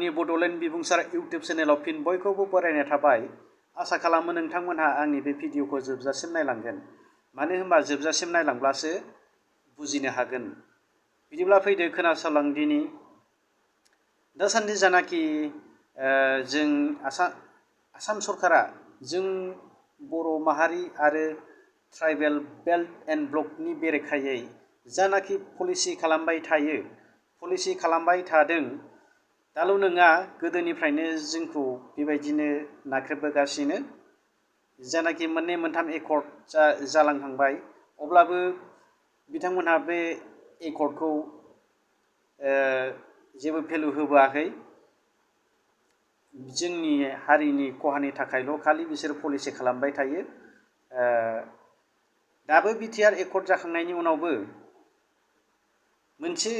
आंनि बड'लेण्ड बिबुंसार इउटुब चेनेलाव फिन बयखौबो बरायनाय थाबाय। आसा खालामो नोंथांमोनहा आंनि बे भिडिअखौ जोबजासिम नायलांगोन। मानो होनबा जोबजासिम नायलांब्लासो बुजिनो हागोन। बिदिब्ला फैदो खोनासंलांदिनि। दासान्दि जानाखि जों आसाम सरकारा जों बर' माहारि आरो ट्राइबेल बेल्ट एन्ड ब्लकनि बेरेखायै जानाखि पलिसि खालामबाय थादों, दाल' नङा, गोदोनिफ्रायनो जोंखौ बेबायदिनो नाख्रेबबोगासिनो। जानाखि मोननै मोनथाम एकर्ड जालांखांबाय, अब्लाबो बिथांमोनहा बे एकर्डखौ जेबो भेलु होबोआखै। जोंनि हारिनि खहानि थाखायल' खालि बिसोर पलिसि खालामबाय थायो। दाबो बिटिआर एकर्ड जाखांनायनि उनावबो मोनसे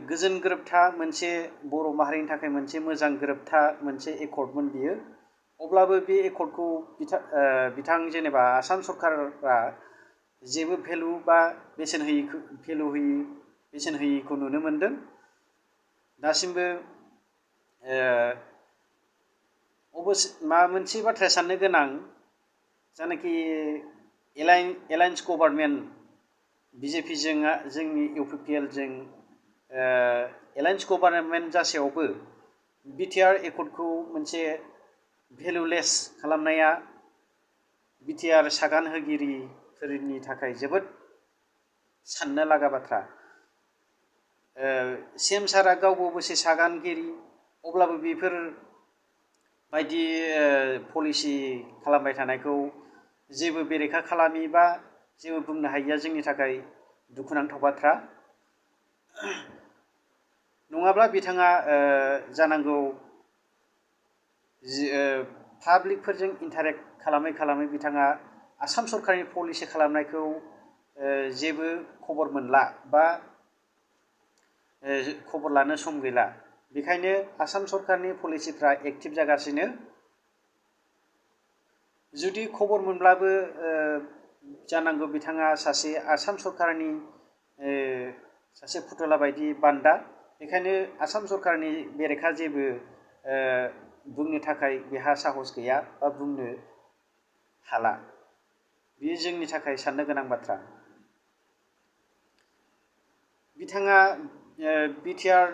गोजोन गोरोबथा, मोनसे बर' माहारिनि थाखाय मोनसे मोजां गोरोबथा मोनसे एकर्डमोन बियो। अब्लाबो बे एकर्डखौ जेनेबा आसाम सरकारा जेबो भेलु बा बेसेन होयिखौ नुनो मोनदों। दासिमबो मोनसे बाथ्राया साननो गोनां, जानाखि एलायन्स गभार्नमेन्ट बिजेपिजों जोंनि इउपिपिएलजों एलायन्स गभार्नमेन्ट जासेयावबो बिटिआर एकर्डखौ मोनसे भेलुलेस खालामनाया बिटिआर सागान होगिरिफोरनि थाखाय जोबोद साननो लागा बाथ्रा। सीएम सारा गावबो मोनसे सागानगिरि, अब्लाबो बेफोर बायदि पलिसि खालामबाय थानायखौ जेबो बेरेखा खालामि बा जेबो बुंनो हायिया जोंनि थाखाय दुखुनांथाव बाथ्रा। नङाब्ला बिथाङा जानांगौ पाब्लिकफोरजों इन्टारेक्ट खालामै बिथाङा आसाम सरकारनि पलिसि खालामनायखौ जेबो खबर मोनला बा खबर लानो सम गैला। बेखायनो आसाम सरकारनि पलिसिफ्रा एक्टिभ जागासिनो। जुदि खबर मोनब्लाबो जानांगौ बिथाङा सासे आसाम सरकारनि सासे फुथुला बायदि बान्दा। बेखायनो आसाम सरकारनि बेरेखा जेबो बुंनो थाखाय बेहा साहस गैया बा बुंनो हाला। बेयो जोंनि थाखाय साननो गोनां बाथ्रा। बिथाङा बिटिआर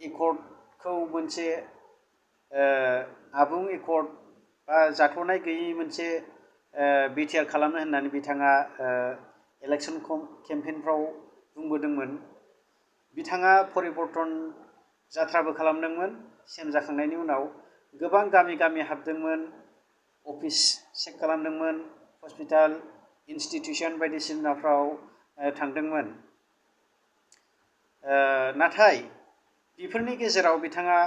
एकर्डखौ मोनसे आबुं एकर्ड बा जाथ'नाय गैयै मोनसे बिटिआर खालामनो होननानै बिथाङा इलेक्सन केम्पेइनफ्राव बुंबोदोंमोन। बिथाङा परिबर्तन जात्राबो खालामदोंमोन। सीएम जाखांनायनि उनाव गोबां गामि गामि हाबदोंमोन, अफिस चेक खालामदोंमोन, हस्पिटाल, इनस्टिटिउसन बायदिसिनाफ्राव थांदोंमोन। नाथाय बेफोरनि गेजेराव बिथाङा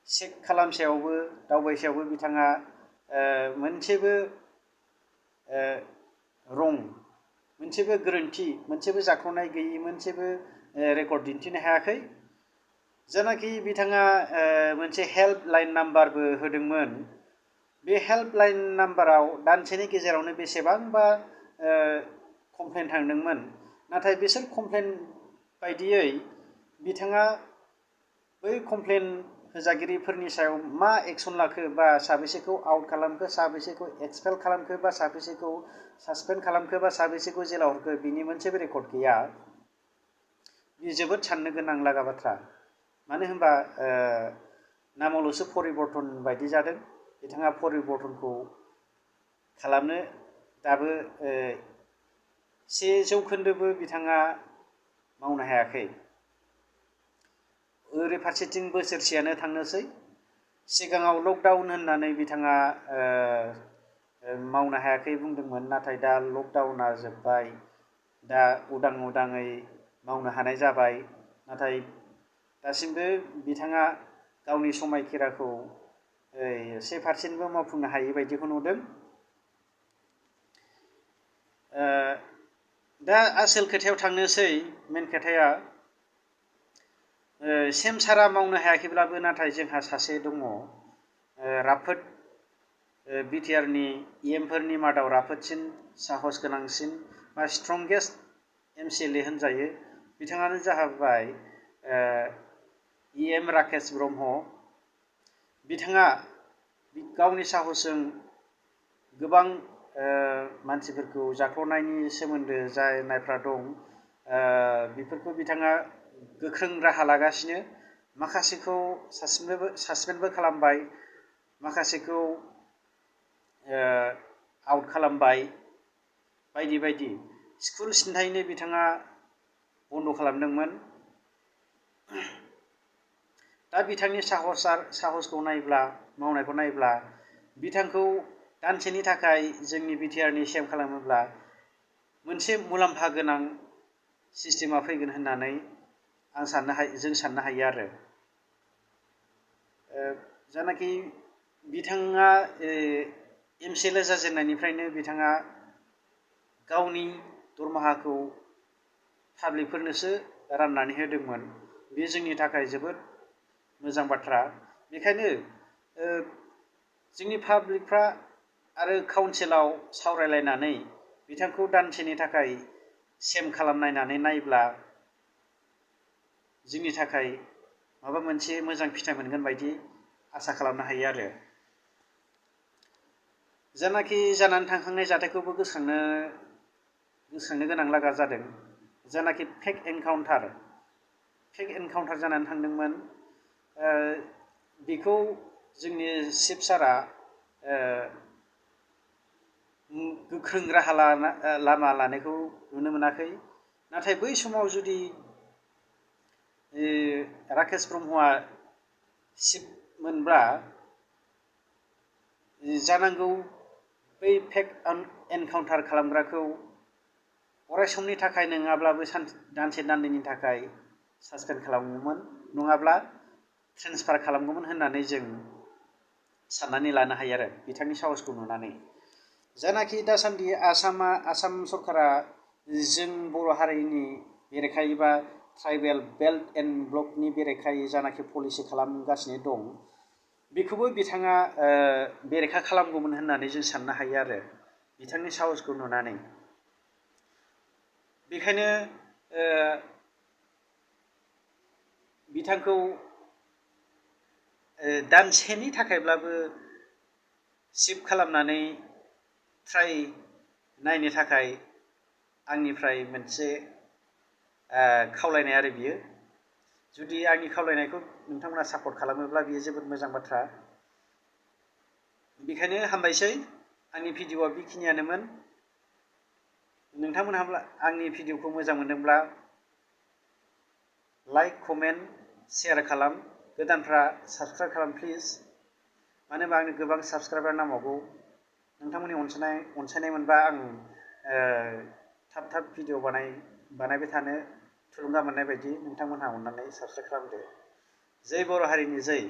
चेक खालामसेयावबो, दावबायसेयावबो बिथाङा मोनसेबो मोनसेबो गोरोन्थि, मोनसेबो जाख्ल'नाय गैयि, मोनसेबो रेकर्ड दिन्थिनो हायाखै। जानाखि बिथाङा मोनसे हेल्पलाइन नाम्बारबो होदोंमोन। बे हेल्पलाइन नाम्बाराव दानसेनि गेजेरावनो बेसेबांबा कमप्लेन थांदोंमोन। नाथाय बिसोर कमप्लेन बायदियै बिथाङा बै कमप्लेन होजागिरिफोरनि सायाव मा एक्सन लाखो, बा साबेसेखौ आउट खालामखो, साबेसेखौ एक्सपेल खालामखो, बा साबेसेखौ सासपेन्ड खालामखो, बा साबेसेखौ जेलाव हरखो, बिनि मोनसेबो रेकर्ड गैया। बे जोबोद साननो गोनां लागा बाथ्रा। मानो होनबा नामावल'सो परिबर्तन बायदि जादों। बिथाङा परिबर्तनखौ खालामनो दाबो 1% बिथाङा मावनो हायाखै। ओरै फारसेथिं बोसोरसेयानो थांनोसै। सिगाङाव लकडाउन होननानै बिथाङा मावनो हायाखै बुंदोंमोन, नाथाय दा लकडाउना जोब्बाय, दा उदाङै मावनो हानाय जाबाय। नाथाय दासिमबो बिथाङा गावनि समायखिराखौ 1%बो मावफुंनो हायै बायदिखौ नुदों। दा आसोल खोथायाव थांनोसै। मेन खोथाया सीएम सारा मावनो हायाखैब्लाबो नाथाय जोंहा सासे दङ राफोद, बिटिआरनि इएमफोरनि मादाव राफोदसिन, साहस गोनांसिन बा स्ट्रंगेस्ट एमसिएलए होनजायो। बिथाङानो जाहैबाय EM राकेश ब्रह्म बिथाङा गावनि साहसजों गोबां मानसिफोरखौ जाख्ल'नायनि सोमोन्दो जानायफ्रा दं बेफोरखौ बिथाङा गोख्रों राहा लागासिनो माखासेखौ सासपेन्डबो खालामबाय माखासेखौ आउट खालामबाय बायदि बायदि स्कुल सिन्थायनो बिथाङा बन्द' खालामदोंमोन दा बिथांनि साहसखौ नायब्ला मावनायखौ नायब्ला बिथांखौ दानसेनि थाखाय जोंनि बिटिआरनि CM खालामोब्ला मोनसे मुलाम्फा गोनां सिस्टेमा फैगोन होननानै जों साननो हायो आरो जानाखि बिथाङा MCL जाजेननायनिफ्रायनो बिथाङा गावनि दरमाहाखौ पाब्लिकफोरनोसो राननानै होदोंमोन बे जोंनि थाखाय जोबोद मोजां बाथ्रा बेखायनो जोंनि पाब्लिकफ्रा आरो काउन्सिलाव सावरायलायनानै बिथांखौ दानसेनि थाखाय CM खालामनायनानै नायब्ला जोंनि थाखाय माबा मोनसे मोजां फिथाइ मोनगोन बायदि आसा खालामनो हायो आरो जानाखि जानानै थांखांनाय जाथायखौबो गोसोखांनो गोनां लागा जादों जानाखि फेक एनकाउन्टार जानानै थांदोंमोन बेखौ जोंनि चिफ सारआ गोख्रों राहा लामा लानायखौ नुनो मोनाखै नाथाय बै समाव जुदि राकेश ब्रह्मआ चिफ मोनब्ला जानांगौ बै फेक एनकाउन्टार खालामग्राखौ अराय समनि थाखाय नङाब्लाबो दानसे दाननैनि थाखाय सासपेन्ड खालामगौमोन नङाब्ला ट्रेन्सफार खालामगौमोन होननानै जों साननानै लानो हायो आरो बिथांनि साहसखौ नुनानै जानाखि दासान्दि आसाम सरकारा जों बर' हारिनि बेरेखायै बा ट्राइबेल बेल्ट एन्ड ब्लकनि बेरेखायै जानाखि पलिसि खालामगासिनो दं बेखौबो बिथाङा बेरेखा खालामगौमोन होननानै जों साननो हायो आरो बिथांनि साहसखौ नुनानै बेखायनो बिथांखौ दानसेनि थाखायब्लाबो चिफ खालामनानै ट्राइ नायनो थाखाय आंनिफ्राय मोनसे खावलायनाय आरो बियो जुदि आंनि खावलायनायखौ नोंथांमोना सापर्ट खालामोब्ला बियो जोबोद मोजां बाथ्रा बेखायनो हामबायसै आंनि भिडिअआ बेखिनियानोमोन नोंथांमोनहा आंनि भिडिअखौ मोजां मोनदोंब्ला लाइक कमेन्ट शेयार खालाम गोदानफ्रा साबस्क्राइब खालाम प्लिज मानो होनबा आंनो गोबां साबस्क्राइबार नांबावगौ नोंथांमोननि अनसायनाय मोनबा आं थाब भिडिअ बानायबाय थानो थुलुंगा मोननाय बायदि नोंथांमोनहा अननानै साबस्क्राइब खालामदो जै बर' हारिनि जै